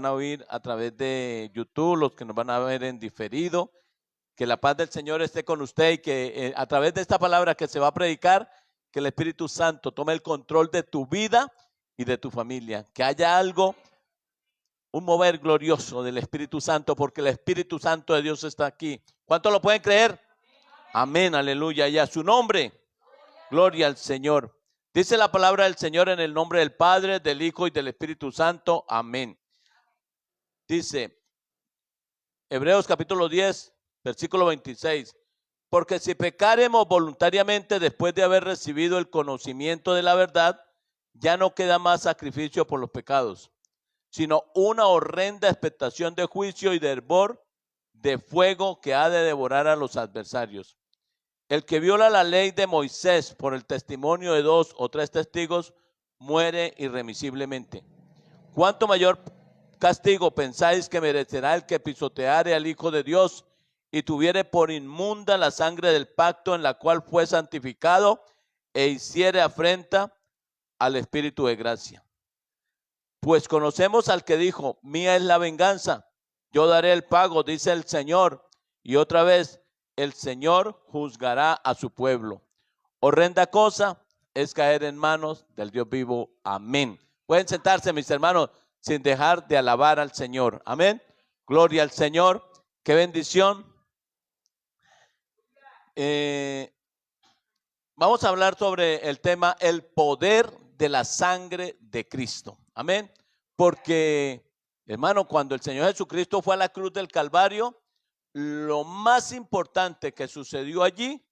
van a oír a través de YouTube, los que nos van a ver en diferido. Que la paz del Señor esté con usted y que a través de esta palabra que se va a predicar, que el Espíritu Santo tome el control de tu vida y de tu familia. Que haya algo, un mover glorioso del Espíritu Santo, porque el Espíritu Santo de Dios está aquí. ¿Cuántos lo pueden creer? Amén, aleluya. Y a su nombre, gloria al Señor. Dice la palabra del Señor en el nombre del Padre, del Hijo y del Espíritu Santo. Amén. Dice Hebreos capítulo 10, versículo 26. Porque si pecaremos voluntariamente después de haber recibido el conocimiento de la verdad, ya no queda más sacrificio por los pecados, sino una horrenda expectación de juicio y de hervor de fuego que ha de devorar a los adversarios. El que viola la ley de Moisés por el testimonio de 2 o 3 testigos muere irremisiblemente. ¿Cuánto mayor castigo pensáis que merecerá el que pisoteare al Hijo de Dios y tuviere por inmunda la sangre del pacto en la cual fue santificado e hiciere afrenta al Espíritu de gracia? Pues conocemos al que dijo: mía es la venganza, yo daré el pago, dice el Señor. Y otra vez, el Señor juzgará a su pueblo. Horrenda cosa es caer en manos del Dios vivo. Amén. Pueden sentarse, mis hermanos, sin dejar de alabar al Señor. Amén. Gloria al Señor. Qué bendición. Vamos a hablar sobre el tema el poder de la sangre de Cristo. Amén. Porque, hermano, cuando el Señor Jesucristo fue a la cruz del Calvario, lo más importante que sucedió allí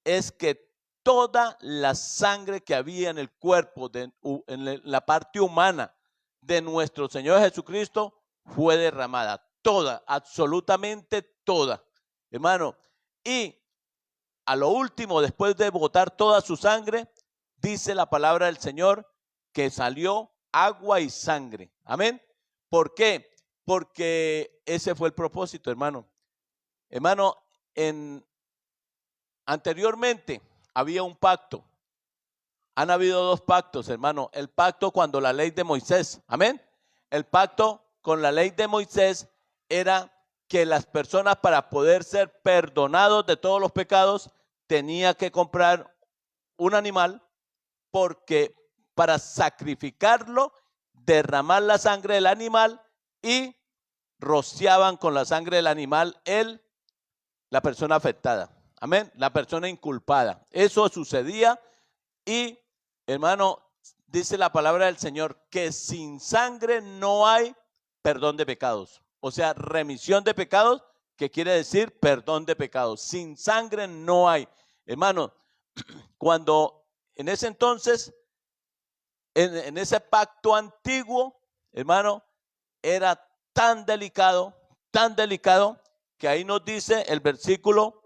es que toda la sangre que había en el cuerpo, en la parte humana de nuestro Señor Jesucristo fue derramada. Toda, absolutamente toda, hermano. Y a lo último, después de botar toda su sangre, dice la palabra del Señor que salió agua y sangre. Amén. ¿Por qué? Porque ese fue el propósito, hermano. Hermano, anteriormente había un pacto. Han habido 2 pactos, hermano. El pacto cuando la ley de Moisés, amén. El pacto con la ley de Moisés era que las personas, para poder ser perdonados de todos los pecados, tenía que comprar un animal, porque para sacrificarlo, derramar la sangre del animal y rociaban con la sangre del animal la persona afectada. Amén. La persona inculpada. Eso sucedía y, hermano, dice la palabra del Señor que sin sangre no hay perdón de pecados. O sea, remisión de pecados, que quiere decir perdón de pecados. Sin sangre no hay. Hermano, cuando en ese entonces, en ese pacto antiguo, hermano, era tan delicado, que ahí nos dice el versículo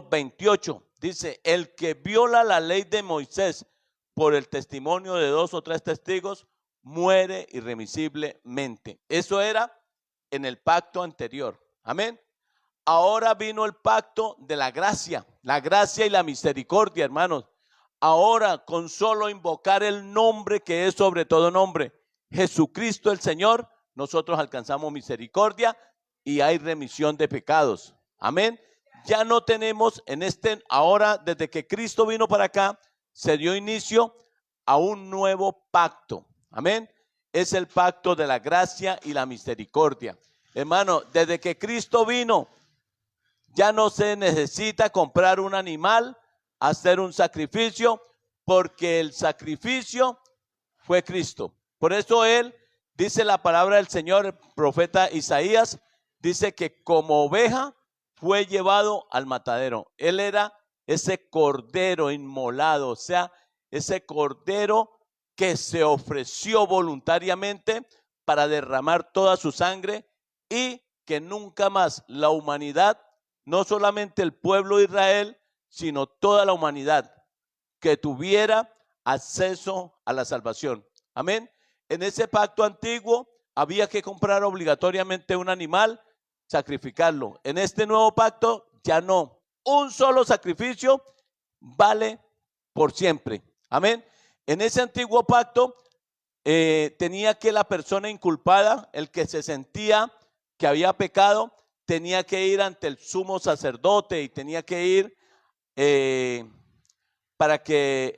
28, dice: el que viola la ley de Moisés por el testimonio de 2 o 3 testigos muere irremisiblemente. Eso era en el pacto anterior. Amén. Ahora vino el pacto de la gracia y la misericordia, hermanos. Ahora, con solo invocar el nombre que es sobre todo nombre, Jesucristo el Señor, nosotros alcanzamos misericordia y hay remisión de pecados. Amén. Ya no tenemos ahora, desde que Cristo vino para acá, se dio inicio a un nuevo pacto. Amén. Es el pacto de la gracia y la misericordia. Hermano, desde que Cristo vino, ya no se necesita comprar un animal, hacer un sacrificio, porque el sacrificio fue Cristo. Por eso dice la palabra del Señor, el profeta Isaías, dice que como oveja fue llevado al matadero. Él era ese cordero inmolado, o sea, ese cordero que se ofreció voluntariamente para derramar toda su sangre, y que nunca más la humanidad, no solamente el pueblo de Israel, sino toda la humanidad, que tuviera acceso a la salvación. Amén. En ese pacto antiguo había que comprar obligatoriamente un animal, sacrificarlo. En este nuevo pacto ya no. Un solo sacrificio vale por siempre. Amén. En ese antiguo pacto tenía que la persona inculpada, el que se sentía que había pecado, tenía que ir ante el sumo sacerdote y tenía que ir para que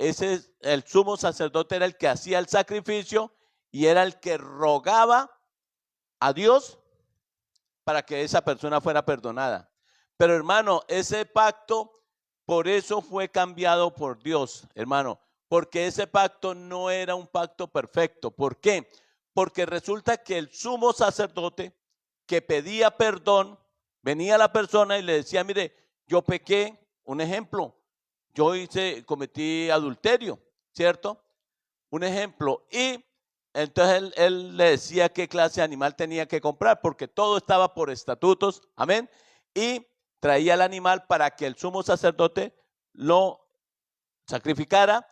el sumo sacerdote era el que hacía el sacrificio y era el que rogaba a Dios para que esa persona fuera perdonada. Pero hermano, ese pacto por eso fue cambiado por Dios, hermano, porque ese pacto no era un pacto perfecto. ¿Por qué? Porque resulta que el sumo sacerdote que pedía perdón, venía la persona y le decía, mire, yo pequé, un ejemplo, yo cometí adulterio, ¿cierto? Un ejemplo, y entonces él le decía qué clase de animal tenía que comprar, porque todo estaba por estatutos, amén, y traía el animal para que el sumo sacerdote lo sacrificara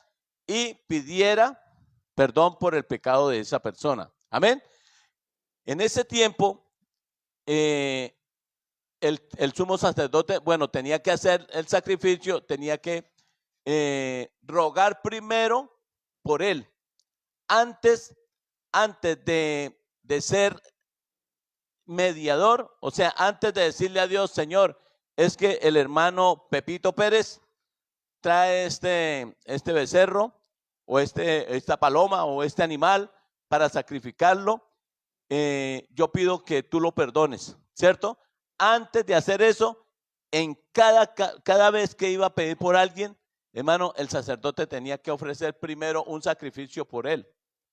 y pidiera perdón por el pecado de esa persona, amén. En ese tiempo, el sumo sacerdote, bueno, tenía que hacer el sacrificio, tenía que rogar primero por él, antes de ser mediador, o sea, antes de decirle a Dios, Señor, es que el hermano Pepito Pérez trae este becerro o esta paloma o este animal para sacrificarlo, yo pido que tú lo perdones, ¿cierto? Antes de hacer eso, en cada vez que iba a pedir por alguien, hermano, el sacerdote tenía que ofrecer primero un sacrificio por él.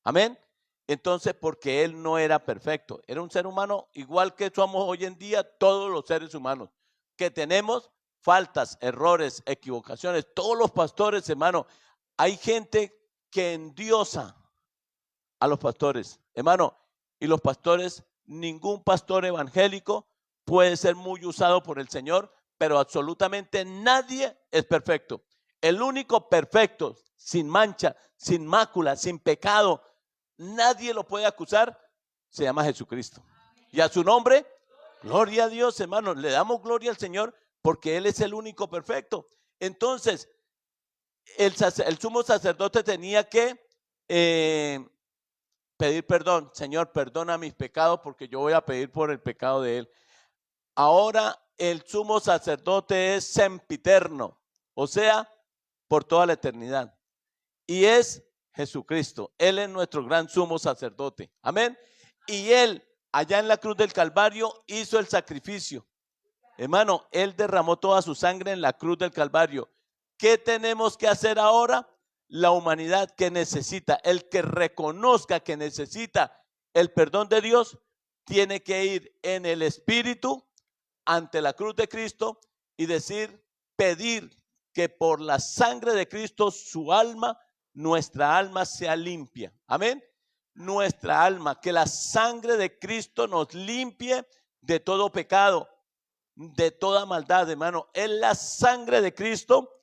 Amén. Entonces, porque él no era perfecto, era un ser humano igual que somos hoy en día todos los seres humanos, que tenemos faltas, errores, equivocaciones. Todos los pastores, hermano, hay gente que endiosa a los pastores, hermano, y los pastores, ningún pastor evangélico puede ser muy usado por el Señor, pero absolutamente nadie es perfecto. El único perfecto, sin mancha, sin mácula, sin pecado, nadie lo puede acusar, se llama Jesucristo. Y a su nombre, gloria a Dios, hermano, le damos gloria al Señor porque Él es el único perfecto. Entonces, el sumo sacerdote tenía que pedir perdón. Señor, perdona mis pecados porque yo voy a pedir por el pecado de él. Ahora el sumo sacerdote es sempiterno, o sea, por toda la eternidad. Y es Jesucristo. Él es nuestro gran sumo sacerdote. Amén. Y él, allá en la cruz del Calvario, hizo el sacrificio. Hermano, él derramó toda su sangre en la cruz del Calvario. ¿Qué tenemos que hacer ahora? La humanidad que necesita, el que reconozca que necesita el perdón de Dios, tiene que ir en el Espíritu ante la cruz de Cristo y pedir que por la sangre de Cristo su alma, nuestra alma sea limpia. Amén. Nuestra alma, que la sangre de Cristo nos limpie de todo pecado, de toda maldad, hermano. Es la sangre de Cristo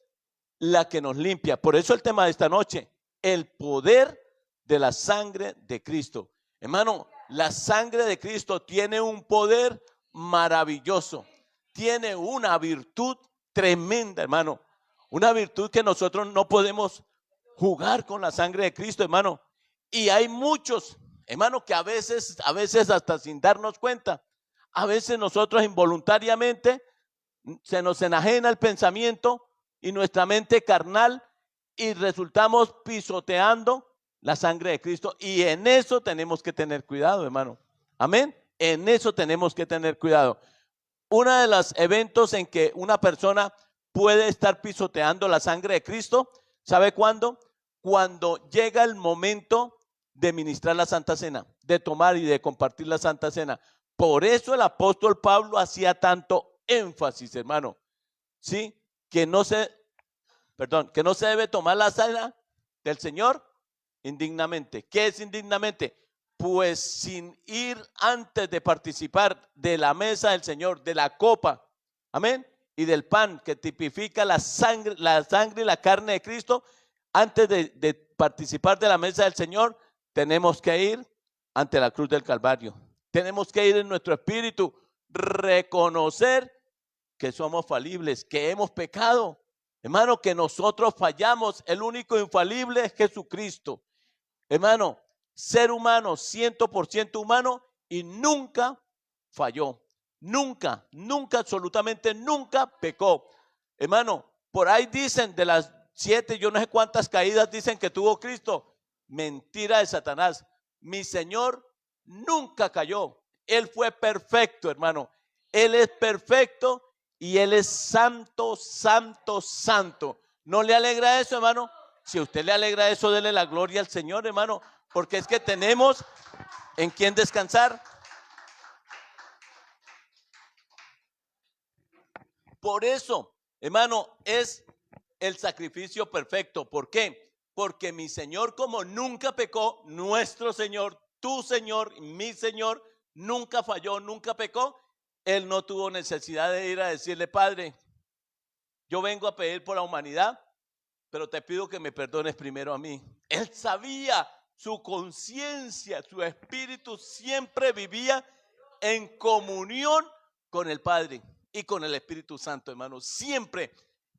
la que nos limpia. Por eso el tema de esta noche, el poder de la sangre de Cristo. Hermano, la sangre de Cristo tiene un poder maravilloso. Tiene una virtud tremenda, hermano. Una virtud que nosotros no podemos jugar con la sangre de Cristo, hermano. Y hay muchos, hermano, que a veces hasta sin darnos cuenta, a veces nosotros involuntariamente se nos enajena el pensamiento y nuestra mente carnal y resultamos pisoteando la sangre de Cristo, y en eso tenemos que tener cuidado, hermano. Amén. En eso tenemos que tener cuidado. Uno de los eventos en que una persona puede estar pisoteando la sangre de Cristo, ¿sabe cuándo? Cuando llega el momento de ministrar la Santa Cena, de tomar y de compartir la Santa Cena. Por eso el apóstol Pablo hacía tanto énfasis, hermano, ¿sí? Que no se debe tomar la cena del Señor indignamente. ¿Qué es indignamente? Pues sin ir antes de participar de la mesa del Señor, de la copa, amén, y del pan que tipifica la sangre y la carne de Cristo. Antes de participar de la mesa del Señor, tenemos que ir ante la cruz del Calvario. Tenemos que ir en nuestro espíritu, reconocer que somos falibles, que hemos pecado. Hermano, que nosotros fallamos. El único infalible es Jesucristo. Hermano, ser humano, 100% humano, y nunca falló. Nunca, nunca, absolutamente nunca pecó. Hermano, por ahí dicen de las 7, yo no sé cuántas caídas dicen que tuvo Cristo. Mentira de Satanás. Mi Señor nunca cayó. Él fue perfecto, hermano. Él es perfecto y Él es santo, santo, santo. ¿No le alegra eso, hermano? Si a usted le alegra eso, dele la gloria al Señor, hermano, porque es que tenemos en quién descansar. Por eso, hermano, es el sacrificio perfecto. ¿Por qué? Porque mi Señor, como nunca pecó, nuestro Señor, tu Señor, mi Señor, nunca falló, nunca pecó. Él no tuvo necesidad de ir a decirle: Padre, yo vengo a pedir por la humanidad, pero te pido que me perdones primero a mí. Él sabía, su conciencia, su espíritu siempre vivía en comunión con el Padre y con el Espíritu Santo, hermano. Siempre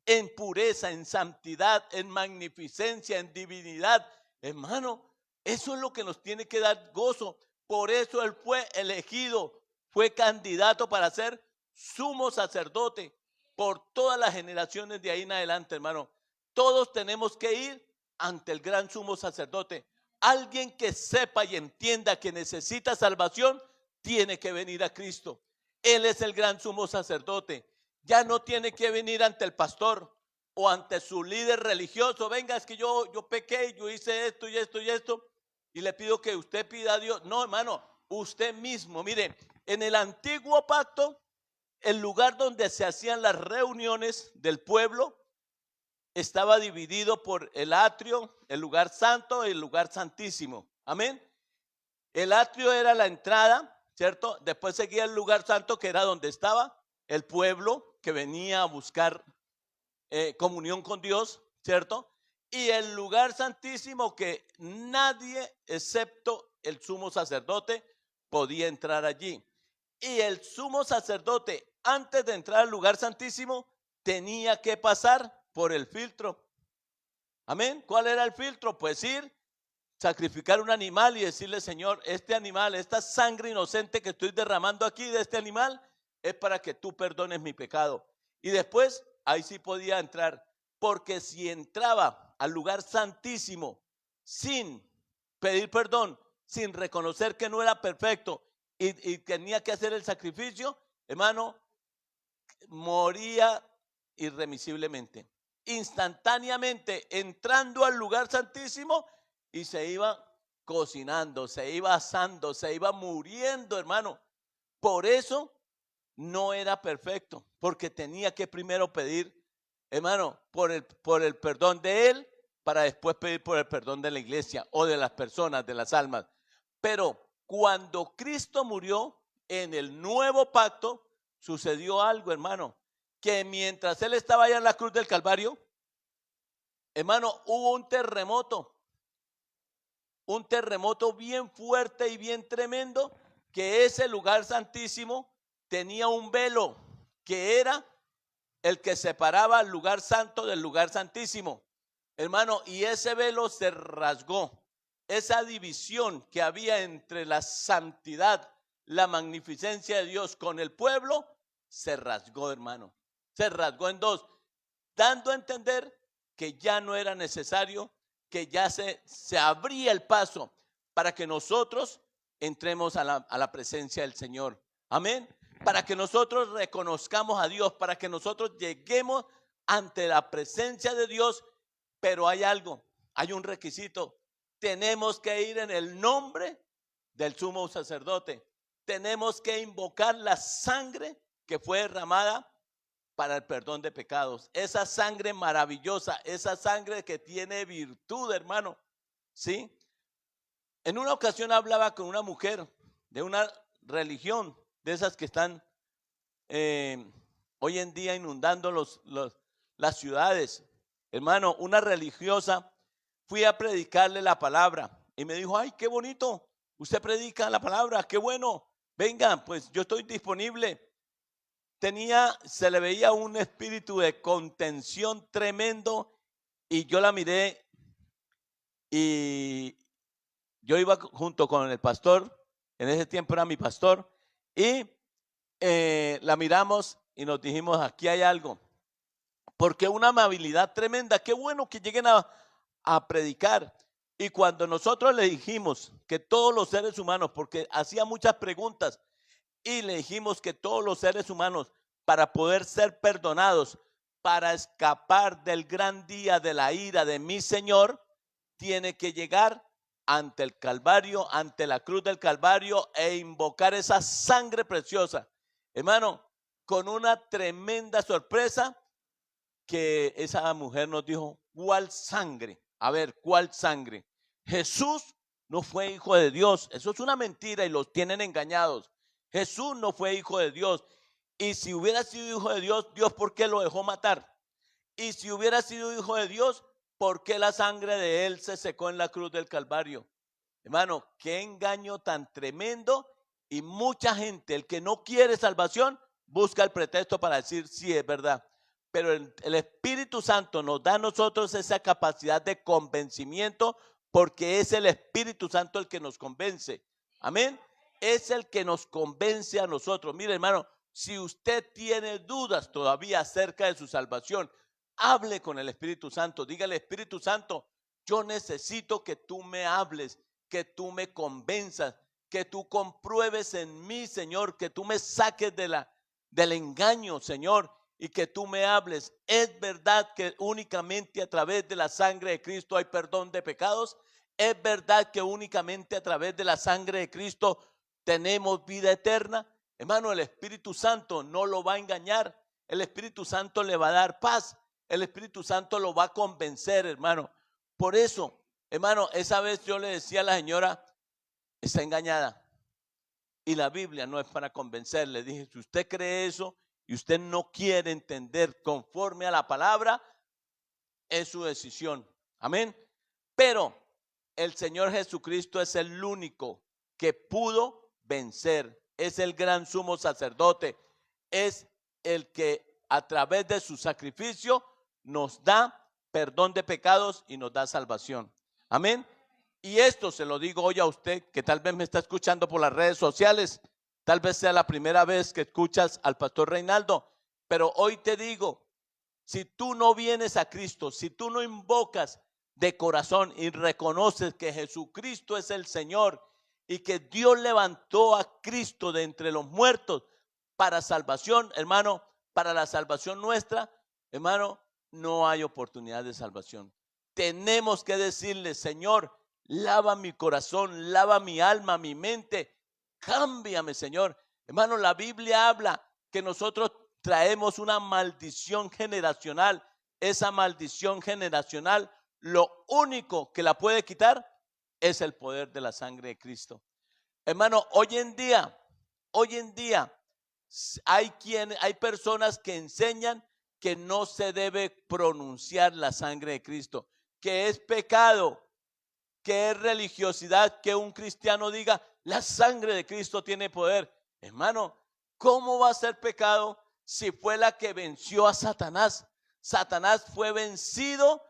en pureza, en santidad, en magnificencia, en divinidad. Hermano, eso es lo que nos tiene que dar gozo. Por eso Él fue elegido, fue candidato para ser sumo sacerdote por todas las generaciones de ahí en adelante, hermano. Todos tenemos que ir ante el gran sumo sacerdote. Alguien que sepa y entienda que necesita salvación, tiene que venir a Cristo. Él es el gran sumo sacerdote. Ya no tiene que venir ante el pastor o ante su líder religioso. Venga, es que yo pequé, yo hice esto y esto y esto, y le pido que usted pida a Dios. No, hermano, usted mismo. Mire, en el antiguo pacto, el lugar donde se hacían las reuniones del pueblo estaba dividido por el atrio, el lugar santo y el lugar santísimo. Amén. El atrio era la entrada, ¿cierto? Después seguía el lugar santo, que era donde estaba el pueblo que venía a buscar comunión con Dios, ¿cierto? Y el lugar santísimo, que nadie excepto el sumo sacerdote podía entrar allí. Y el sumo sacerdote, antes de entrar al lugar santísimo, tenía que pasar por el filtro. Amén. ¿Cuál era el filtro? Pues ir, sacrificar un animal y decirle: Señor, este animal, esta sangre inocente que estoy derramando aquí de este animal, es para que tú perdones mi pecado. Y después, ahí sí podía entrar. Porque si entraba al lugar santísimo sin pedir perdón, sin reconocer que no era perfecto y tenía que hacer el sacrificio, hermano, moría irremisiblemente, instantáneamente, entrando al lugar santísimo, y se iba cocinando, se iba asando, se iba muriendo, hermano. Por eso no era perfecto, porque tenía que primero pedir, hermano, por el perdón de él, para después pedir por el perdón de la iglesia o de las personas, de las almas. Pero cuando Cristo murió en el nuevo pacto, sucedió algo, hermano, que mientras Él estaba allá en la cruz del Calvario, hermano, hubo un terremoto bien fuerte y bien tremendo, que ese lugar santísimo tenía un velo que era el que separaba el lugar santo del lugar santísimo, hermano, y ese velo se rasgó. Esa división que había entre la santidad, la magnificencia de Dios con el pueblo, se rasgó, hermano. Se rasgó en dos, dando a entender que ya no era necesario, que ya se abría el paso para que nosotros entremos a la presencia del Señor. Amén. Para que nosotros reconozcamos a Dios, para que nosotros lleguemos ante la presencia de Dios. Pero hay algo, hay un requisito. Tenemos que ir en el nombre del sumo sacerdote. Tenemos que invocar la sangre que fue derramada para el perdón de pecados. Esa sangre maravillosa, esa sangre que tiene virtud, hermano. ¿Sí? En una ocasión hablaba con una mujer de una religión, de esas que están hoy en día inundando las ciudades. Hermano, una religiosa, fui a predicarle la palabra y me dijo: ay, qué bonito, usted predica la palabra, qué bueno, venga, pues yo estoy disponible. Se le veía un espíritu de contención tremendo, y yo la miré y yo iba junto con el pastor, en ese tiempo era mi pastor, y la miramos y nos dijimos, aquí hay algo, porque una amabilidad tremenda, qué bueno que lleguen a predicar. Y cuando nosotros le dijimos que todos los seres humanos, porque hacía muchas preguntas, y le dijimos que todos los seres humanos, para poder ser perdonados, para escapar del gran día de la ira de mi Señor, tiene que llegar ante el Calvario, ante la cruz del Calvario, e invocar esa sangre preciosa. Hermano, con una tremenda sorpresa, que esa mujer nos dijo, ¿cuál sangre? A ver, ¿cuál sangre? Jesús no fue hijo de Dios. Eso es una mentira y los tienen engañados. Jesús no fue hijo de Dios. Y si hubiera sido hijo de Dios, Dios, ¿por qué lo dejó matar? Y si hubiera sido hijo de Dios, ¿por qué la sangre de él se secó en la cruz del Calvario? Hermano, qué engaño tan tremendo. Y mucha gente, el que no quiere salvación, busca el pretexto para decir, sí, es verdad. Pero el Espíritu Santo nos da a nosotros esa capacidad de convencimiento, porque es el Espíritu Santo el que nos convence. Amén. Es el que nos convence a nosotros. Mire, hermano, si usted tiene dudas todavía acerca de su salvación, hable con el Espíritu Santo. Dígale, Espíritu Santo, yo necesito que tú me hables, que tú me convenzas, que tú compruebes en mí, Señor, que tú me saques del engaño, Señor, y que tú me hables. ¿Es verdad que únicamente a través de la sangre de Cristo hay perdón de pecados? ¿Es verdad que únicamente a través de la sangre de Cristo tenemos vida eterna? Hermano, el Espíritu Santo no lo va a engañar. El Espíritu Santo le va a dar paz. El Espíritu Santo lo va a convencer, hermano. Por eso, hermano, esa vez yo le decía a la señora, está engañada. Y la Biblia no es para convencer. Le dije, si usted cree eso y usted no quiere entender conforme a la palabra, es su decisión. Amén. Pero el Señor Jesucristo es el único que pudo vencer. Es el gran sumo sacerdote. Es el que a través de su sacrificio nos da perdón de pecados y nos da salvación. Amén. Y esto se lo digo hoy a usted que tal vez me está escuchando por las redes sociales. Tal vez sea la primera vez que escuchas al pastor Reinaldo, pero hoy te digo, si tú no vienes a Cristo, si tú no invocas de corazón y reconoces que Jesucristo es el Señor y que Dios levantó a Cristo de entre los muertos para salvación, hermano, para la salvación nuestra, hermano, no hay oportunidad de salvación. Tenemos que decirle, Señor, lava mi corazón, lava mi alma, mi mente, cámbiame, Señor. Hermano, la Biblia habla que nosotros traemos una maldición generacional. Esa maldición generacional, lo único que la puede quitar es el poder de la sangre de Cristo. Hermano, hoy en día hay personas que enseñan que no se debe pronunciar la sangre de Cristo, que es pecado, que es religiosidad que un cristiano diga la sangre de Cristo tiene poder. Hermano, ¿cómo va a ser pecado si fue la que venció a Satanás? Satanás fue vencido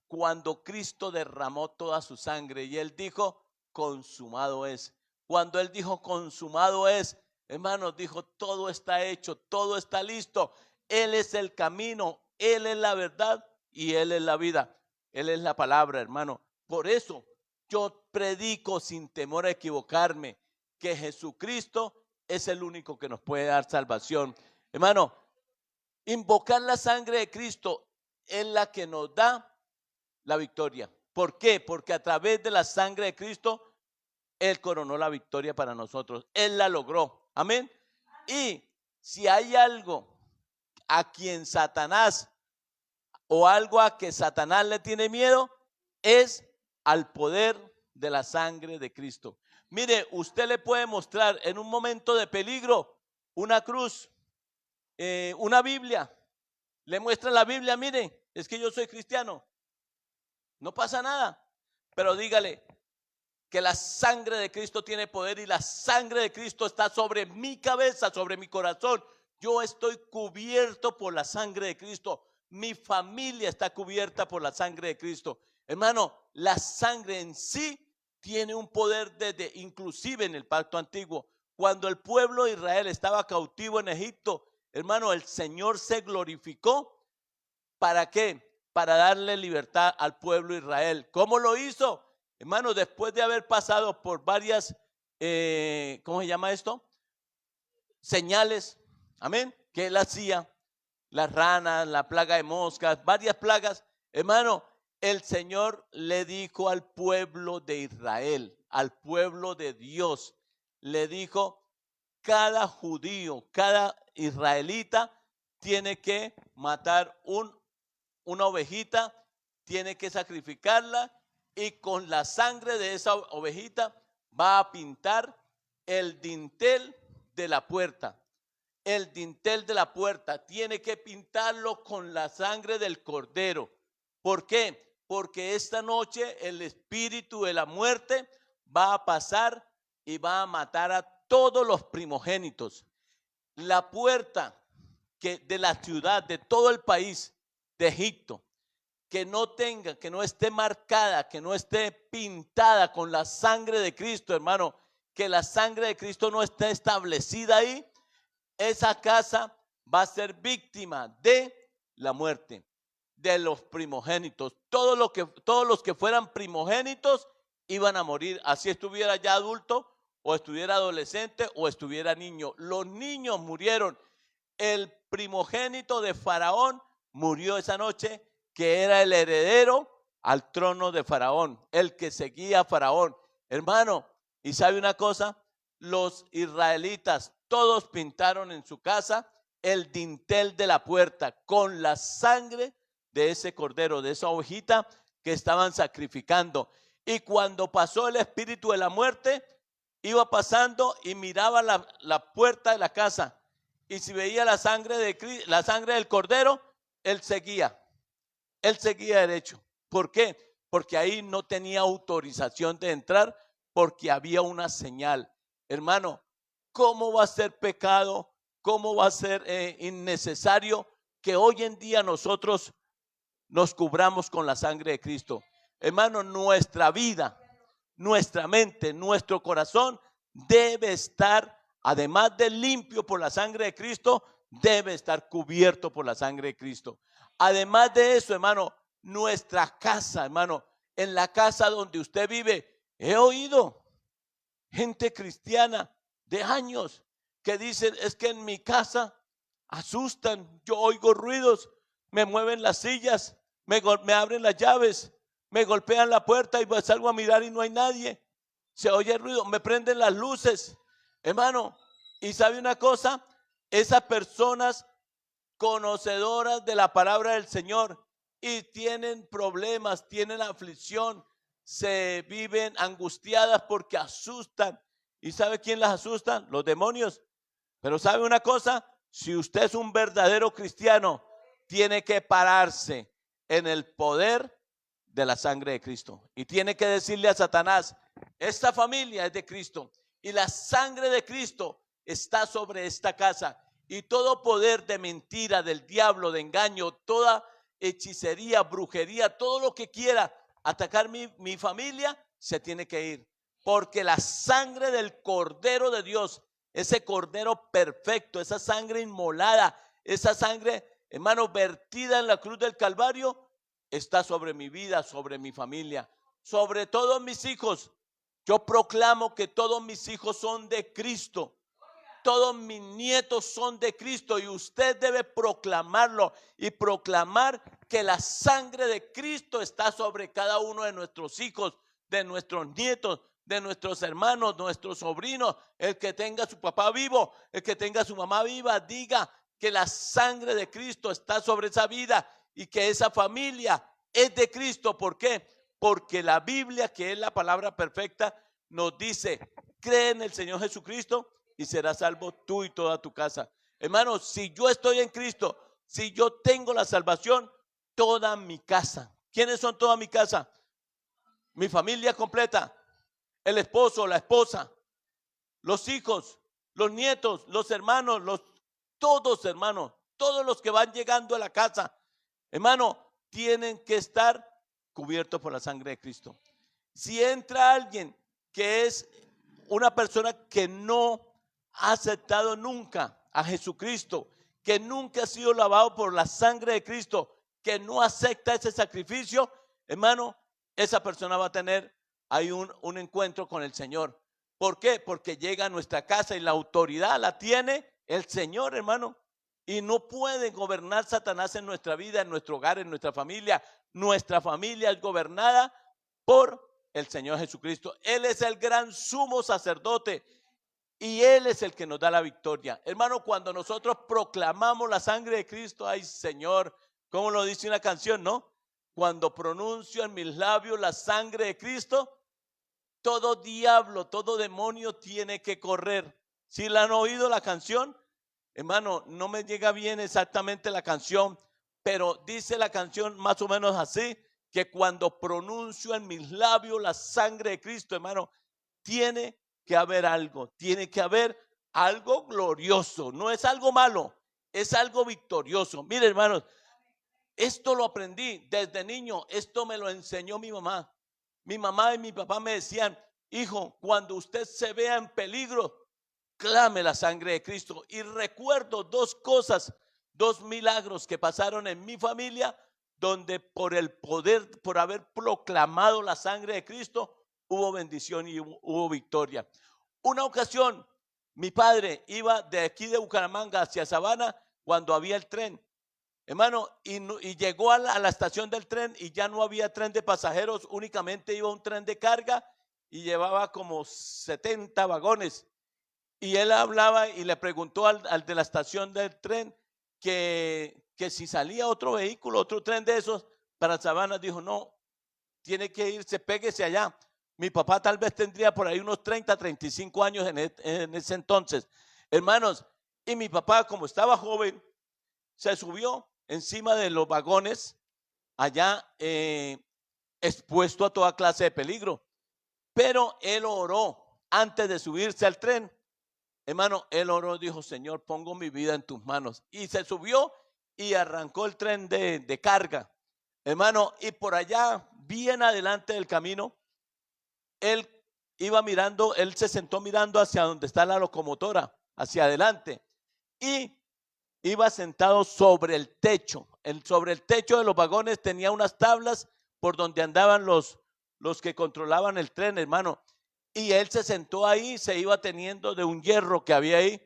cuando Cristo derramó toda su sangre y él dijo, consumado es. Cuando él dijo, consumado es, hermanos, dijo, todo está hecho, todo está listo. Él es el camino, Él es la verdad y Él es la vida. Él es la palabra, hermano. Por eso yo predico sin temor a equivocarme que Jesucristo es el único que nos puede dar salvación. Hermano, invocar la sangre de Cristo es la que nos da la victoria. ¿Por qué? Porque a través de la sangre de Cristo, Él coronó la victoria para nosotros. Él la logró. Amén. Y si hay algo a quien Satanás o algo a que Satanás le tiene miedo, es al poder de la sangre de Cristo. Mire, usted le puede mostrar en un momento de peligro una cruz, una Biblia. Le muestra la Biblia, mire, es que yo soy cristiano. No pasa nada, pero dígale que la sangre de Cristo tiene poder y la sangre de Cristo está sobre mi cabeza, sobre mi corazón. Yo estoy cubierto por la sangre de Cristo. Mi familia está cubierta por la sangre de Cristo. Hermano, la sangre en sí tiene un poder desde, inclusive en el pacto antiguo. Cuando el pueblo de Israel estaba cautivo en Egipto, hermano, el Señor se glorificó. ¿Para qué? Para darle libertad al pueblo de Israel. ¿Cómo lo hizo? Hermano, después de haber pasado por varias, ¿cómo se llama esto? Señales, amén, que él hacía, las ranas, la plaga de moscas, varias plagas. Hermano, el Señor le dijo al pueblo de Israel, al pueblo de Dios, le dijo, cada judío, cada israelita tiene que matar una ovejita, tiene que sacrificarla y con la sangre de esa ovejita va a pintar el dintel de la puerta. El dintel de la puerta tiene que pintarlo con la sangre del cordero. ¿Por qué? Porque esta noche el espíritu de la muerte va a pasar y va a matar a todos los primogénitos. La puerta de la ciudad, de todo el país de Egipto, que no esté marcada, que no esté pintada con la sangre de Cristo, hermano, que la sangre de Cristo no esté establecida ahí, esa casa va a ser víctima de la muerte, de los primogénitos. Todos los que fueran primogénitos iban a morir, así estuviera ya adulto, o estuviera adolescente, o estuviera niño. Los niños murieron. El primogénito de Faraón murió esa noche, que era el heredero al trono de Faraón, el que seguía a Faraón. Hermano, ¿y sabe una cosa? Los israelitas todos pintaron en su casa el dintel de la puerta con la sangre de ese cordero, de esa ovejita que estaban sacrificando. Y cuando pasó el espíritu de la muerte, iba pasando y miraba la puerta de la casa. Y si veía la sangre del cordero, él seguía derecho. ¿Por qué? Porque ahí no tenía autorización de entrar, porque había una señal. Hermano, ¿cómo va a ser pecado? ¿Cómo va a ser innecesario que hoy en día nosotros nos cubramos con la sangre de Cristo? Hermano, nuestra vida, nuestra mente, nuestro corazón debe estar, además de limpio por la sangre de Cristo, debe estar cubierto por la sangre de Cristo. Además de eso, hermano, nuestra casa, hermano, en la casa donde usted vive, he oído gente cristiana de años que dicen, es que en mi casa asustan, yo oigo ruidos, me mueven las sillas, me abren las llaves, me golpean la puerta y salgo a mirar y no hay nadie. Se oye el ruido, me prenden las luces, hermano. Y sabe una cosa, esas personas conocedoras de la palabra del Señor y tienen problemas, tienen aflicción, se viven angustiadas porque asustan. ¿Y sabe quién las asusta? Los demonios. Pero sabe una cosa, si usted es un verdadero cristiano, tiene que pararse en el poder de la sangre de Cristo y tiene que decirle a Satanás, esta familia es de Cristo y la sangre de Cristo está sobre esta casa, y todo poder de mentira, del diablo, de engaño, toda hechicería, brujería, todo lo que quiera atacar mi familia, se tiene que ir, porque la sangre del Cordero de Dios, ese Cordero perfecto, esa sangre inmolada, esa sangre, hermano, vertida en la cruz del Calvario, está sobre mi vida, sobre mi familia, sobre todos mis hijos. Yo proclamo que todos mis hijos son de Cristo. Todos mis nietos son de Cristo, y usted debe proclamarlo y proclamar que la sangre de Cristo está sobre cada uno de nuestros hijos, de nuestros nietos, de nuestros hermanos, nuestros sobrinos. El que tenga su papá vivo, el que tenga su mamá viva, diga que la sangre de Cristo está sobre esa vida y que esa familia es de Cristo. ¿Por qué? Porque la Biblia, que es la palabra perfecta, nos dice, cree en el Señor Jesucristo y serás salvo tú y toda tu casa. Hermanos, si yo estoy en Cristo, si yo tengo la salvación, toda mi casa. ¿Quiénes son toda mi casa? Mi familia completa, el esposo, la esposa, los hijos, los nietos, los hermanos, todos hermanos, todos los que van llegando a la casa, hermano, tienen que estar cubiertos por la sangre de Cristo. Si entra alguien que es una persona que no ha aceptado nunca a Jesucristo, que nunca ha sido lavado por la sangre de Cristo, que no acepta ese sacrificio, hermano, esa persona va a tener ahí un encuentro con el Señor. ¿Por qué? Porque llega a nuestra casa y la autoridad la tiene el Señor, hermano. Y no puede gobernar Satanás en nuestra vida, en nuestro hogar, en nuestra familia. Nuestra familia es gobernada por el Señor Jesucristo. Él es el gran sumo sacerdote y Él es el que nos da la victoria. Hermano, cuando nosotros proclamamos la sangre de Cristo, ay Señor, como lo dice una canción, ¿no? Cuando pronuncio en mis labios la sangre de Cristo, todo diablo, todo demonio tiene que correr. ¿Sí la han oído la canción? Hermano, no me llega bien exactamente la canción, pero dice la canción más o menos así, que cuando pronuncio en mis labios la sangre de Cristo, hermano, tiene que haber algo, tiene que haber algo glorioso, no es algo malo, es algo victorioso. Mire, hermanos, esto lo aprendí desde niño, esto me lo enseñó mi mamá. Mi mamá y mi papá me decían, hijo, cuando usted se vea en peligro, clame la sangre de Cristo. Y recuerdo dos cosas, dos milagros que pasaron en mi familia, donde por el poder, por haber proclamado la sangre de Cristo, hubo bendición y hubo victoria. Una ocasión, mi padre iba de aquí de Bucaramanga hacia Sabana cuando había el tren. Hermano, y llegó a la estación del tren y ya no había tren de pasajeros, únicamente iba un tren de carga y llevaba como 70 vagones. Y él hablaba y le preguntó al de la estación del tren que si salía otro vehículo, otro tren de esos para Sabana. Dijo, no, tiene que irse, péguese allá. Mi papá tal vez tendría por ahí unos 30, 35 años en ese entonces. Hermanos, y mi papá, como estaba joven, se subió encima de los vagones allá expuesto a toda clase de peligro. Pero él oró antes de subirse al tren. Hermano, él oró, dijo, Señor, pongo mi vida en tus manos. Y se subió y arrancó el tren de carga. Hermano, y por allá, bien adelante del camino, él iba mirando, él se sentó mirando hacia donde está la locomotora, hacia adelante. Y iba sentado sobre el techo. Sobre el techo de los vagones tenía unas tablas por donde andaban los que controlaban el tren, hermano. Y él se sentó ahí, se iba teniendo de un hierro que había ahí,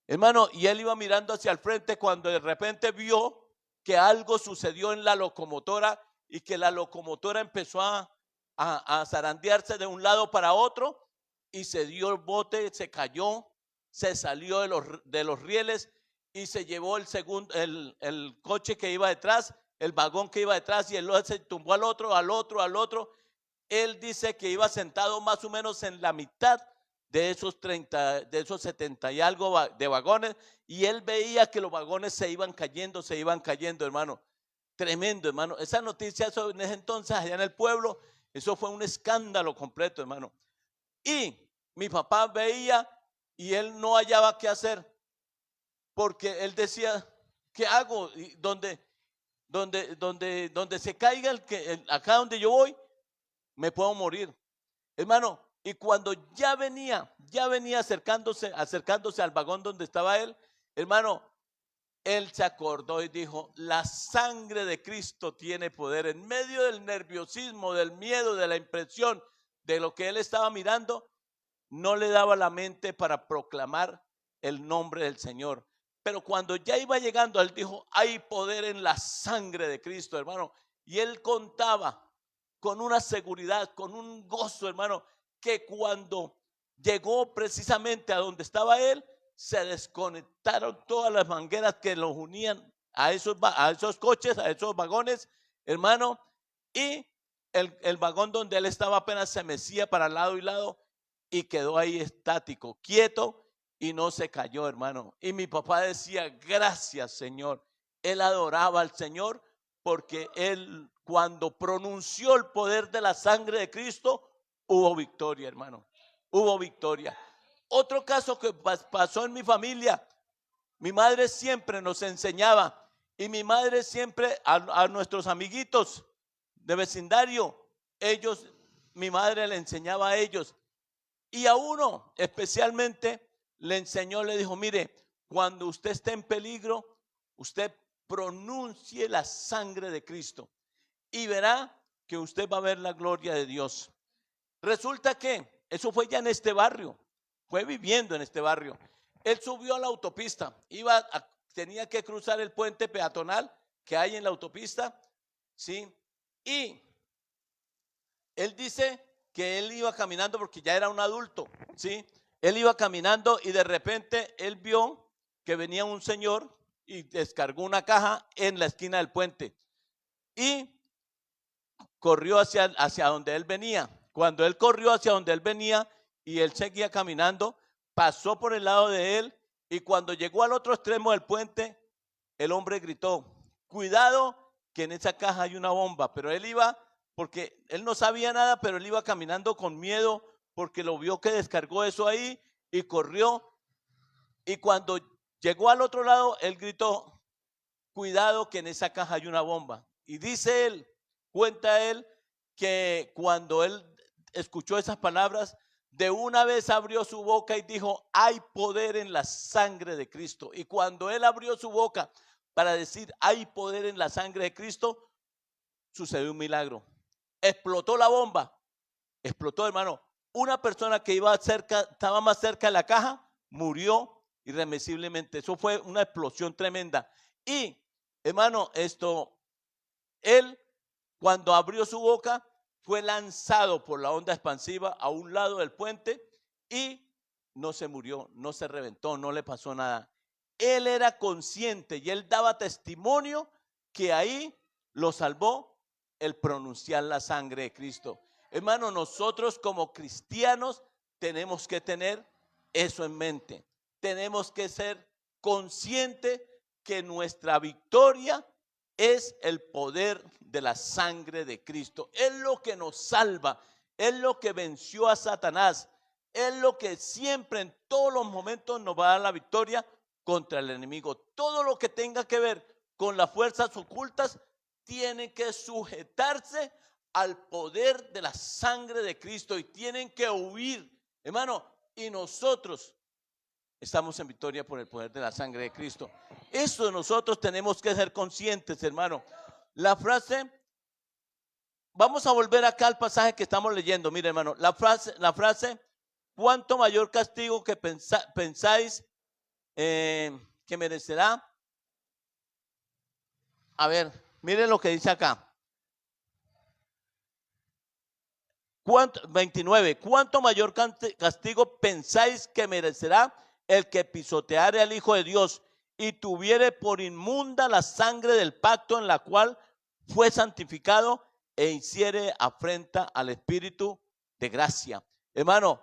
hermano, y él iba mirando hacia el frente cuando de repente vio que algo sucedió en la locomotora y que la locomotora empezó a zarandearse de un lado para otro y se dio el bote, se cayó, se salió de los rieles y se llevó el coche que iba detrás, el vagón que iba detrás, y él se tumbó al otro. Él dice que iba sentado más o menos en la mitad de esos 70 y algo de vagones, y él veía que los vagones se iban cayendo, hermano. Tremendo, hermano. Esa noticia en ese entonces allá en el pueblo, eso fue un escándalo completo, hermano. Y mi papá veía y él no hallaba qué hacer, porque él decía, ¿qué hago? Y donde se caiga acá donde yo voy, me puedo morir, hermano. Y cuando ya venía acercándose al vagón donde estaba él, hermano, él se acordó y dijo, la sangre de Cristo tiene poder. En medio del nerviosismo, del miedo, de la impresión de lo que él estaba mirando, no le daba la mente para proclamar el nombre del Señor. Pero cuando ya iba llegando, él dijo, hay poder en la sangre de Cristo, hermano. Y él contaba con una seguridad, con un gozo, hermano, que cuando llegó precisamente a donde estaba él, se desconectaron todas las mangueras que los unían a esos coches, a esos vagones, hermano, y el vagón donde él estaba apenas se mecía para lado y lado y quedó ahí estático, quieto, y no se cayó, hermano. Y mi papá decía, gracias, Señor. Él adoraba al Señor porque él, cuando pronunció el poder de la sangre de Cristo, hubo victoria, hermano. Hubo victoria. Otro caso que pasó en mi familia, mi madre siempre nos enseñaba, y mi madre siempre a nuestros amiguitos de vecindario, ellos mi madre le enseñaba a ellos. Y a uno especialmente le enseñó, le dijo, mire, cuando usted esté en peligro, usted pronuncie la sangre de Cristo y verá que usted va a ver la gloria de Dios. Resulta que eso fue ya en este barrio, fue viviendo en este barrio. Él subió a la autopista, tenía que cruzar el puente peatonal que hay en la autopista, ¿sí? Y él dice que él iba caminando porque ya era un adulto, ¿sí? Él iba caminando y de repente él vio que venía un señor y descargó una caja en la esquina del puente y corrió hacia donde él venía. Cuando él corrió hacia donde él venía y él seguía caminando, pasó por el lado de él y cuando llegó al otro extremo del puente, el hombre gritó, cuidado que en esa caja hay una bomba, pero él iba, porque él no sabía nada, pero él iba caminando con miedo porque lo vio que descargó eso ahí y corrió. Y cuando llegó al otro lado, él gritó, cuidado que en esa caja hay una bomba. Y dice él, cuenta él, que cuando él escuchó esas palabras, de una vez abrió su boca y dijo, hay poder en la sangre de Cristo. Y cuando él abrió su boca para decir, hay poder en la sangre de Cristo, sucedió un milagro. Explotó la bomba, explotó, hermano. Una persona que estaba más cerca de la caja, murió irremisiblemente. Eso fue una explosión tremenda. Y, hermano, él, cuando abrió su boca, fue lanzado por la onda expansiva a un lado del puente y no se murió, no se reventó, no le pasó nada. Él era consciente y él daba testimonio que ahí lo salvó el pronunciar la sangre de Cristo. Hermano, nosotros como cristianos tenemos que tener eso en mente. Tenemos que ser conscientes que nuestra victoria es el poder de la sangre de Cristo. Es lo que nos salva, es lo que venció a Satanás, es lo que siempre en todos los momentos nos va a dar la victoria contra el enemigo. Todo lo que tenga que ver con las fuerzas ocultas tiene que sujetarse al poder de la sangre de Cristo y tienen que huir, hermano, y nosotros estamos en victoria por el poder de la sangre de Cristo. Eso nosotros tenemos que ser conscientes, hermano. La frase, vamos a volver acá al pasaje que estamos leyendo. Mire, hermano, la frase, ¿cuánto mayor castigo que pensáis que merecerá? A ver, mire lo que dice acá. 29. ¿Cuánto mayor castigo pensáis que merecerá el que pisoteare al Hijo de Dios y tuviere por inmunda la sangre del pacto en la cual fue santificado e hiciere afrenta al Espíritu de gracia? Hermano,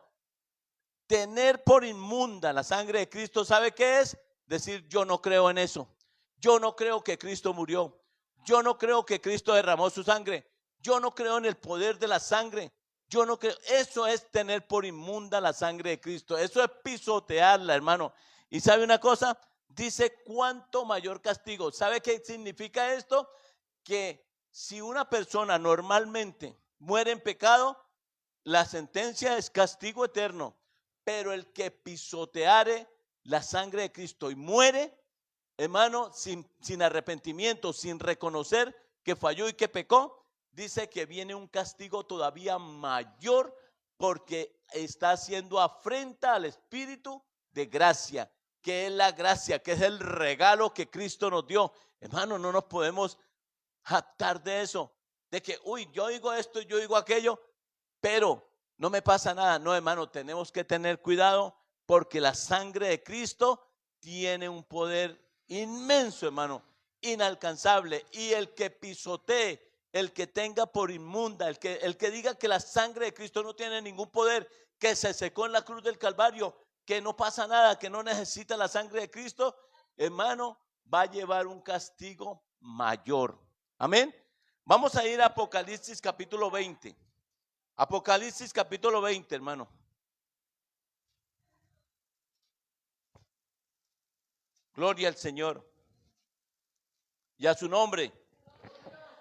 tener por inmunda la sangre de Cristo, ¿sabe qué es? Decir, yo no creo en eso. Yo no creo que Cristo murió. Yo no creo que Cristo derramó su sangre. Yo no creo en el poder de la sangre. Yo no creo. Eso es tener por inmunda la sangre de Cristo. Eso es pisotearla, hermano. Y ¿sabe una cosa? Dice, ¿cuánto mayor castigo? ¿Sabe qué significa esto? Que si una persona normalmente muere en pecado, la sentencia es castigo eterno. Pero el que pisoteare la sangre de Cristo y muere, hermano, sin arrepentimiento, sin reconocer que falló y que pecó, dice que viene un castigo todavía mayor porque está haciendo afrenta al Espíritu de gracia, que es la gracia, que es el regalo que Cristo nos dio. Hermano, no nos podemos jactar de eso, de que, uy, yo digo esto, yo digo aquello, pero no me pasa nada. No, hermano, tenemos que tener cuidado porque la sangre de Cristo tiene un poder inmenso, hermano, inalcanzable. Y el que pisotee, el que tenga por inmunda, el que diga que la sangre de Cristo no tiene ningún poder, que se secó en la cruz del Calvario, que no pasa nada, que no necesita la sangre de Cristo, hermano, va a llevar un castigo mayor. Amén. Vamos a ir a Apocalipsis capítulo 20. Apocalipsis capítulo 20, hermano. Gloria al Señor y a su nombre.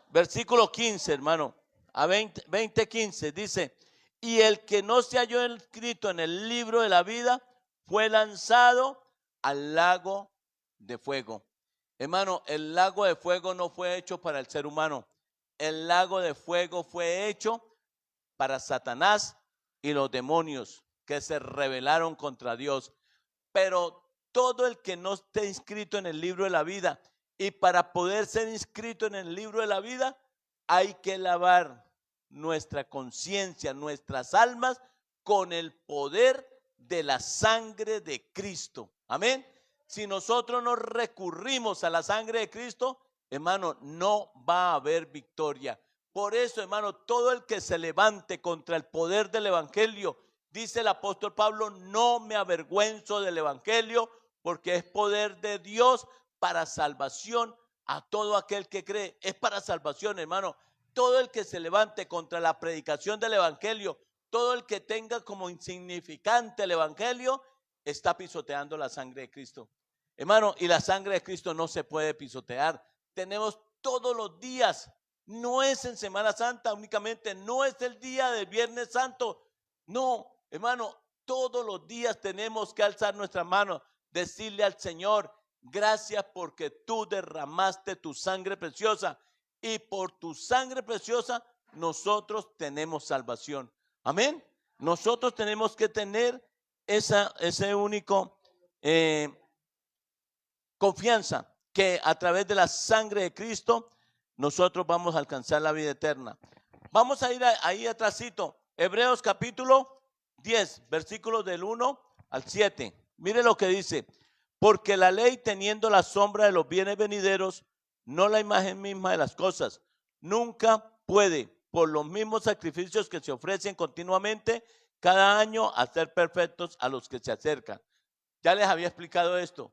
Versículo 15, hermano. a 20:15 dice, y el que no se halló escrito en el libro de la vida fue lanzado al lago de fuego. Hermano, el lago de fuego no fue hecho para el ser humano. El lago de fuego fue hecho para Satanás y los demonios que se rebelaron contra Dios. Pero todo el que no esté inscrito en el libro de la vida, y para poder ser inscrito en el libro de la vida, hay que lavar nuestra conciencia, nuestras almas, con el poder de la sangre de Cristo. Amén. Si nosotros no recurrimos a la sangre de Cristo, hermano, no va a haber victoria. Por eso, hermano, todo el que se levante contra el poder del evangelio, dice el apóstol Pablo, no me avergüenzo del evangelio, porque es poder de Dios para salvación a todo aquel que cree. Es para salvación, hermano. Todo el que se levante contra la predicación del evangelio, todo el que tenga como insignificante el evangelio, está pisoteando la sangre de Cristo. Hermano, y la sangre de Cristo no se puede pisotear. Tenemos todos los días. No es en Semana Santa únicamente, no es el día del Viernes Santo. No, hermano, todos los días tenemos que alzar nuestras manos, decirle al Señor, gracias porque tú derramaste tu sangre preciosa, y por tu sangre preciosa nosotros tenemos salvación. Amén. Nosotros tenemos que tener ese único confianza que a través de la sangre de Cristo nosotros vamos a alcanzar la vida eterna. Vamos a ir ahí atrásito, Hebreos capítulo 10, versículos del 1 al 7. Mire lo que dice, porque la ley, teniendo la sombra de los bienes venideros, no la imagen misma de las cosas, nunca puede, por los mismos sacrificios que se ofrecen continuamente cada año, hacer perfectos a los que se acercan. Ya les había explicado esto.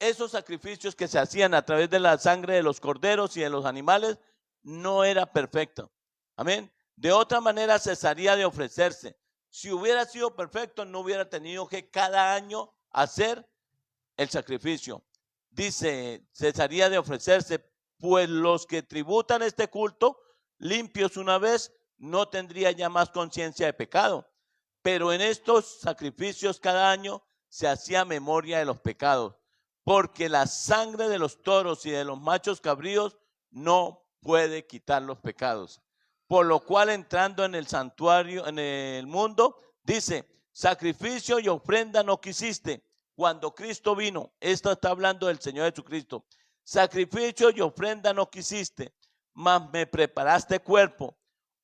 Esos sacrificios que se hacían a través de la sangre de los corderos y de los animales no era perfecto. Amén. De otra manera cesaría de ofrecerse. Si hubiera sido perfecto, no hubiera tenido que cada año hacer el sacrificio. Dice, cesaría de ofrecerse, pues los que tributan este culto, limpios una vez, no tendría ya más conciencia de pecado. Pero en estos sacrificios cada año se hacía memoria de los pecados, porque la sangre de los toros y de los machos cabríos no puede quitar los pecados. Por lo cual, entrando en el santuario, en el mundo, dice, sacrificio y ofrenda no quisiste. Cuando Cristo vino, esto está hablando del Señor Jesucristo, sacrificio y ofrenda no quisiste, mas me preparaste cuerpo.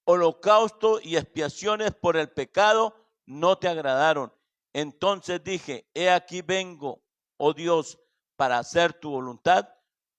Holocausto y expiaciones por el pecado no te agradaron. Entonces dije, he aquí vengo, oh Dios, para hacer tu voluntad,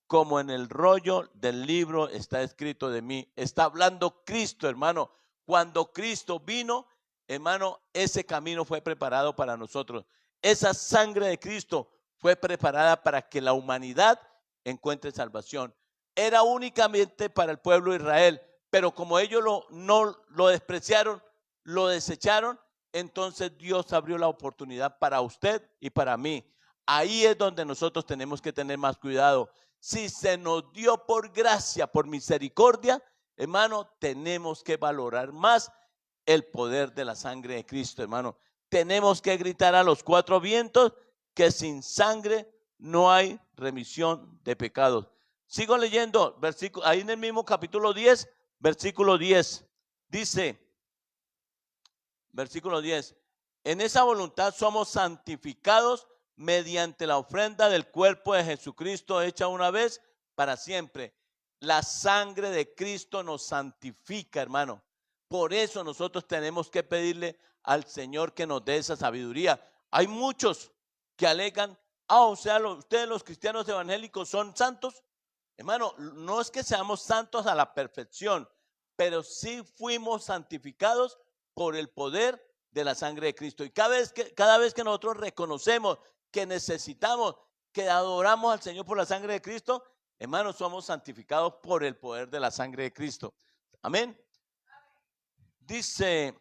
como en el rollo del libro está escrito de mí. Está hablando Cristo, hermano. Cuando Cristo vino, hermano, ese camino fue preparado para nosotros. Esa sangre de Cristo fue preparada para que la humanidad encuentre salvación. Era únicamente para el pueblo de Israel, pero como ellos no lo despreciaron, lo desecharon, entonces Dios abrió la oportunidad para usted y para mí. Ahí es donde nosotros tenemos que tener más cuidado. Si se nos dio por gracia, por misericordia, hermano, tenemos que valorar más el poder de la sangre de Cristo, hermano. Tenemos que gritar a los cuatro vientos que sin sangre no hay remisión de pecados. Sigo leyendo, ahí en el mismo capítulo 10, versículo 10. Dice, versículo 10, en esa voluntad somos santificados mediante la ofrenda del cuerpo de Jesucristo hecha una vez para siempre. La sangre de Cristo nos santifica, hermano. Por eso nosotros tenemos que pedirle al Señor que nos dé esa sabiduría. Hay muchos que alegan, o sea, ustedes los cristianos evangélicos son santos. Hermano, no es que seamos santos a la perfección, pero sí fuimos santificados por el poder de la sangre de Cristo. Y cada vez que nosotros reconocemos que necesitamos, que adoramos al Señor por la sangre de Cristo, hermanos, somos santificados por el poder de la sangre de Cristo. Amén. Dice,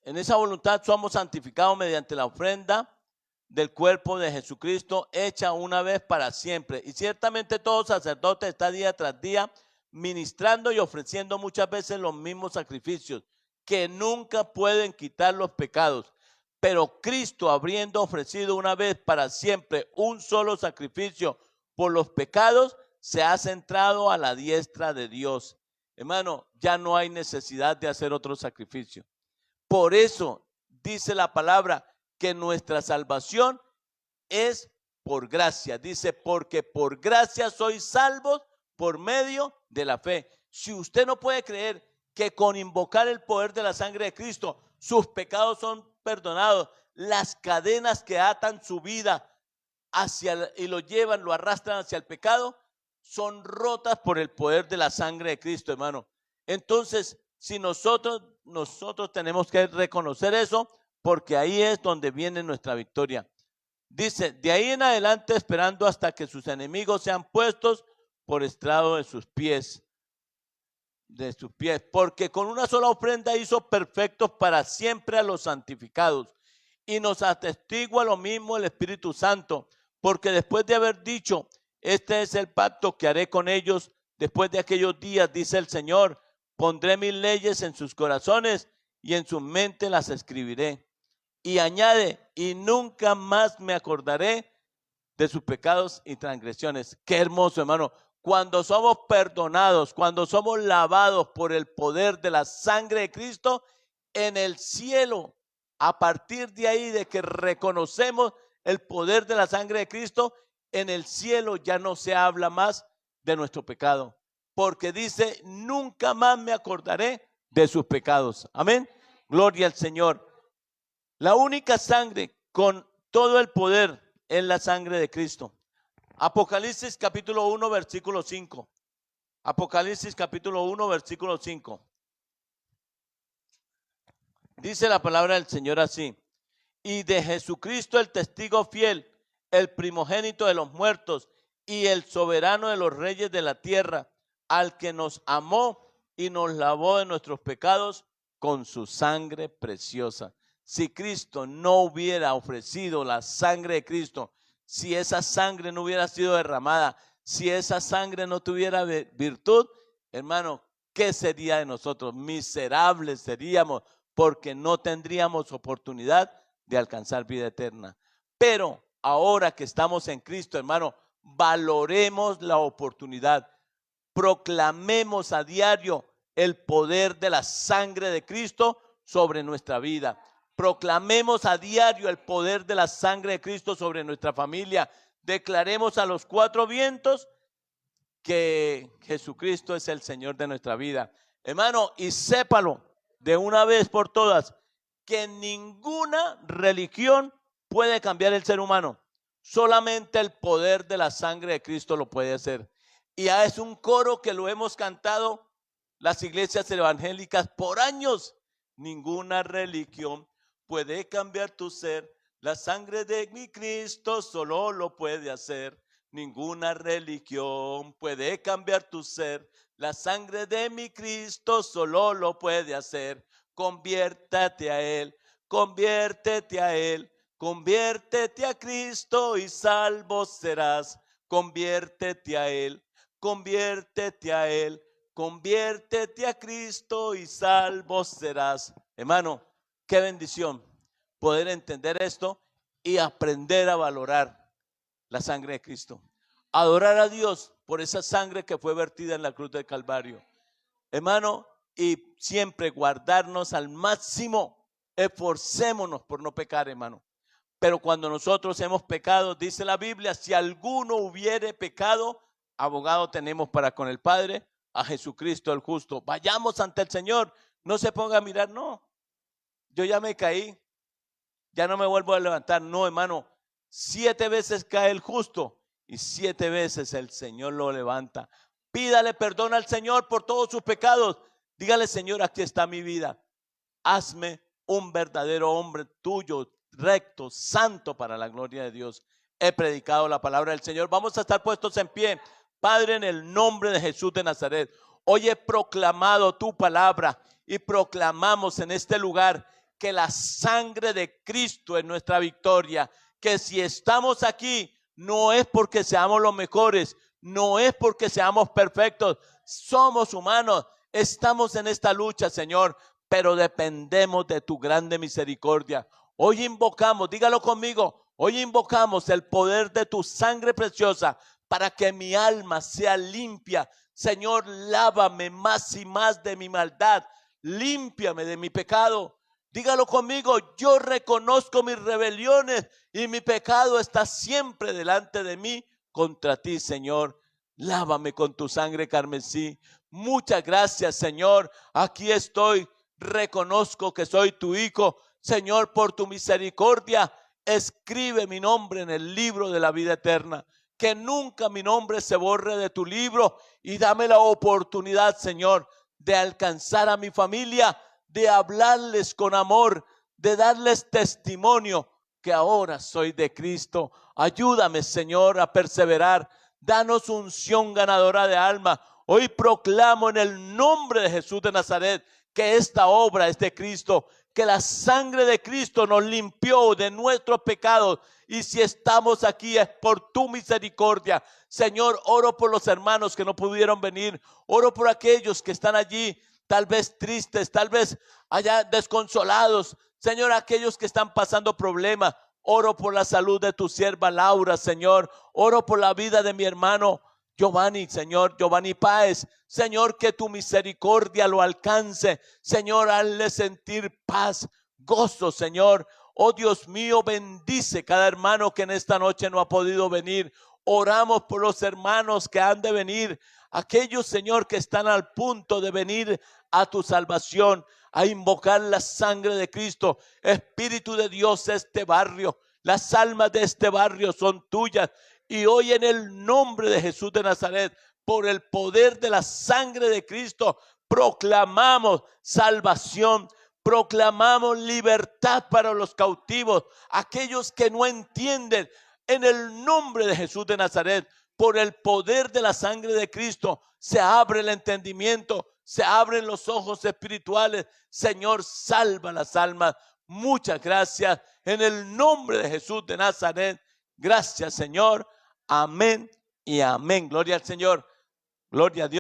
en esa voluntad somos santificados mediante la ofrenda del cuerpo de Jesucristo hecha una vez para siempre. Y ciertamente todo sacerdote está día tras día ministrando y ofreciendo muchas veces los mismos sacrificios que nunca pueden quitar los pecados. Pero Cristo, habiendo ofrecido una vez para siempre un solo sacrificio por los pecados, se ha centrado a la diestra de Dios. Hermano, ya no hay necesidad de hacer otro sacrificio. Por eso dice la palabra que nuestra salvación es por gracia. Dice, porque por gracia sois salvos por medio de la fe. Si usted no puede creer que con invocar el poder de la sangre de Cristo sus pecados son perdonados, las cadenas que atan su vida y lo llevan, lo arrastran hacia el pecado, son rotas por el poder de la sangre de Cristo, hermano. Entonces, si nosotros tenemos que reconocer eso, porque ahí es donde viene nuestra victoria. Dice, de ahí en adelante esperando hasta que sus enemigos sean puestos por estrado de sus pies. Porque con una sola ofrenda hizo perfectos para siempre a los santificados. Y nos atestigua lo mismo el Espíritu Santo, porque después de haber dicho, este es el pacto que haré con ellos después de aquellos días, dice el Señor, pondré mis leyes en sus corazones y en su mente las escribiré. Y añade, y nunca más me acordaré de sus pecados y transgresiones. Qué hermoso, hermano. Cuando somos perdonados, cuando somos lavados por el poder de la sangre de Cristo, en el cielo, a partir de ahí de que reconocemos el poder de la sangre de Cristo, en el cielo ya no se habla más de nuestro pecado. Porque dice, nunca más me acordaré de sus pecados. Amén. Gloria al Señor. La única sangre con todo el poder es la sangre de Cristo. Apocalipsis capítulo 1, versículo 5. Apocalipsis capítulo 1, versículo 5. Dice la palabra del Señor así. Y de Jesucristo el testigo fiel, el primogénito de los muertos y el soberano de los reyes de la tierra, al que nos amó y nos lavó de nuestros pecados con su sangre preciosa. Si Cristo no hubiera ofrecido la sangre de Cristo, si esa sangre no hubiera sido derramada, si esa sangre no tuviera virtud, hermano, ¿qué sería de nosotros? Miserables seríamos, porque no tendríamos oportunidad de alcanzar vida eterna. Pero ahora que estamos en Cristo, hermano, valoremos la oportunidad. Proclamemos a diario el poder de la sangre de Cristo sobre nuestra vida. Proclamemos a diario el poder de la sangre de Cristo sobre nuestra familia. Declaremos a los cuatro vientos que Jesucristo es el Señor de nuestra vida. Hermano, y sépalo de una vez por todas, que ninguna religión puede cambiar el ser humano. Solamente el poder de la sangre de Cristo lo puede hacer. Y es un coro que lo hemos cantado las iglesias evangélicas por años. Ninguna religión puede cambiar tu ser. La sangre de mi Cristo solo lo puede hacer. Ninguna religión puede cambiar tu ser. La sangre de mi Cristo solo lo puede hacer. Conviértate a Él, conviértete a Él, conviértete a Cristo y salvo serás. Conviértete a Él, conviértete a Él, conviértete a Cristo y salvo serás. Hermano, qué bendición poder entender esto y aprender a valorar la sangre de Cristo. Adorar a Dios por esa sangre que fue vertida en la cruz del Calvario. Hermano, y siempre guardarnos al máximo. Esforcémonos por no pecar, hermano. Pero cuando nosotros hemos pecado, dice la Biblia, si alguno hubiere pecado, abogado tenemos para con el Padre, a Jesucristo el justo. Vayamos ante el Señor. No se ponga a mirar, no, yo ya me caí, ya no me vuelvo a levantar. No, hermano, 7 veces cae el justo y 7 veces el Señor lo levanta. Pídale perdón al Señor por todos sus pecados. Dígale, Señor, aquí está mi vida. Hazme un verdadero hombre tuyo, recto, santo para la gloria de Dios. He predicado la palabra del Señor. Vamos a estar puestos en pie. Padre, en el nombre de Jesús de Nazaret, hoy he proclamado tu palabra y proclamamos en este lugar que la sangre de Cristo es nuestra victoria. Que si estamos aquí no es porque seamos los mejores, No es porque seamos perfectos, somos humanos, estamos en esta lucha, Señor, pero dependemos de tu grande misericordia. Hoy invocamos, dígalo conmigo, hoy invocamos el poder de tu sangre preciosa para que mi alma sea limpia. Señor, lávame más y más de mi maldad, límpiame de mi pecado. Dígalo conmigo, yo reconozco mis rebeliones y mi pecado está siempre delante de mí contra ti, Señor. Lávame con tu sangre carmesí. Muchas gracias, Señor. Aquí estoy. Reconozco que soy tu hijo. Señor, por tu misericordia, escribe mi nombre en el libro de la vida eterna. Que nunca mi nombre se borre de tu libro y dame la oportunidad, Señor, de alcanzar a mi familia, de hablarles con amor, de darles testimonio que ahora soy de Cristo. Ayúdame, Señor, a perseverar. Danos unción ganadora de alma. Hoy proclamo en el nombre de Jesús de Nazaret que esta obra es de Cristo, que la sangre de Cristo nos limpió de nuestros pecados. Y si estamos aquí es por tu misericordia. Señor, oro por los hermanos que no pudieron venir. Oro por aquellos que están allí, tal vez tristes, tal vez allá desconsolados. Señor, aquellos que están pasando problemas. Oro por la salud de tu sierva Laura, Señor. Oro por la vida de mi hermano Giovanni, Señor, Giovanni Páez. Señor, que tu misericordia lo alcance. Señor, hazle sentir paz, gozo, Señor. Oh Dios mío, bendice cada hermano que en esta noche no ha podido venir. Oramos por los hermanos que han de venir. Aquellos, Señor, que están al punto de venir a tu salvación, a invocar la sangre de Cristo. Espíritu de Dios, este barrio, las almas de este barrio son tuyas. Y hoy en el nombre de Jesús de Nazaret, por el poder de la sangre de Cristo, proclamamos salvación, proclamamos libertad para los cautivos, aquellos que no entienden. En el nombre de Jesús de Nazaret, por el poder de la sangre de Cristo, se abre el entendimiento, se abren los ojos espirituales. Señor, salva las almas. Muchas gracias. En el nombre de Jesús de Nazaret, gracias, Señor. Amén y amén. Gloria al Señor. Gloria a Dios.